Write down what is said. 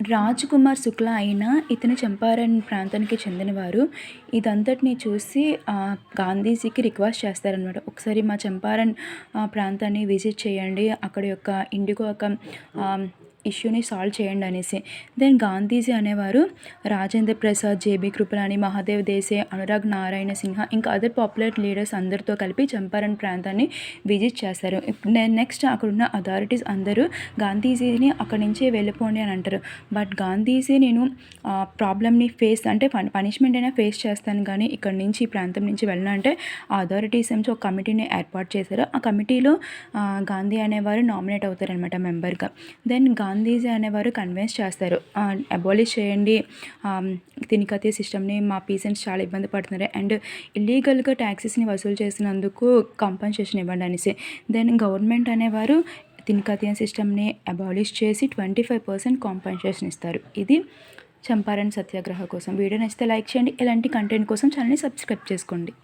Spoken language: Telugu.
రాజ్ కుమార్ శుక్లా అయిన ఇతను చంపారణ్ ప్రాంతానికి చెందినవారు. ఇదంతటిని చూసి గాంధీజీకి రిక్వెస్ట్ చేస్తారనమాట. ఒకసారి మా చంపారణ్ ప్రాంతాన్ని విజిట్ చేయండి. అక్కడ యొక్క ఇండిగో ఒక ఇష్యూని సాల్వ్ చేయండి అనేసి. దెన్ గాంధీజీ అనేవారు రాజేంద్ర ప్రసాద్, జేబీ కృపలాని, మహాదేవ్ దేశాయ్, అనురాగ్ నారాయణ సిన్హా ఇంకా అదర్ పాపులర్ లీడర్స్ అందరితో కలిపి చంపారణ్ ప్రాంతాన్ని విజిట్ చేస్తారు. నెక్స్ట్ అక్కడున్న అథారిటీస్ అందరూ గాంధీజీని అక్కడి నుంచి వెళ్ళిపోండి అని అంటారు. బట్ గాంధీజీ నేను ప్రాబ్లమ్ని ఫేస్ అంటే పనిష్మెంట్ అయినా ఫేస్ చేస్తాను కానీ ఇక్కడి నుంచి ఈ ప్రాంతం నుంచి వెళ్ళను అంటే ఆ అథారిటీస్ నుంచి ఒక కమిటీని ఏర్పాటు చేశారు. ఆ కమిటీలో గాంధీ అనేవారు నామినేట్ అవుతారనమాట మెంబర్గా. దెన్ గాంధీజీ అనేవారు కన్విన్స్ చేస్తారు, అబాలిష్ చేయండి తినికతీ సిస్టమ్ని, మా పీసెంట్స్ చాలా ఇబ్బంది పడుతున్నారు అండ్ ఇల్లీగల్గా ట్యాక్సెస్ని వసూలు చేసినందుకు కాంపన్సేషన్ ఇవ్వండి అనేసి. దెన్ గవర్నమెంట్ అనేవారు తినికతీ సిస్టమ్ని అబాలిష్ చేసి 25% కాంపన్సేషన్ ఇస్తారు. ఇది చంపారణ్ సత్యాగ్రహ కోసం. వీడియో నచ్చితే లైక్ చేయండి. ఇలాంటి కంటెంట్ కోసం ఛానల్ని సబ్స్క్రైబ్ చేసుకోండి.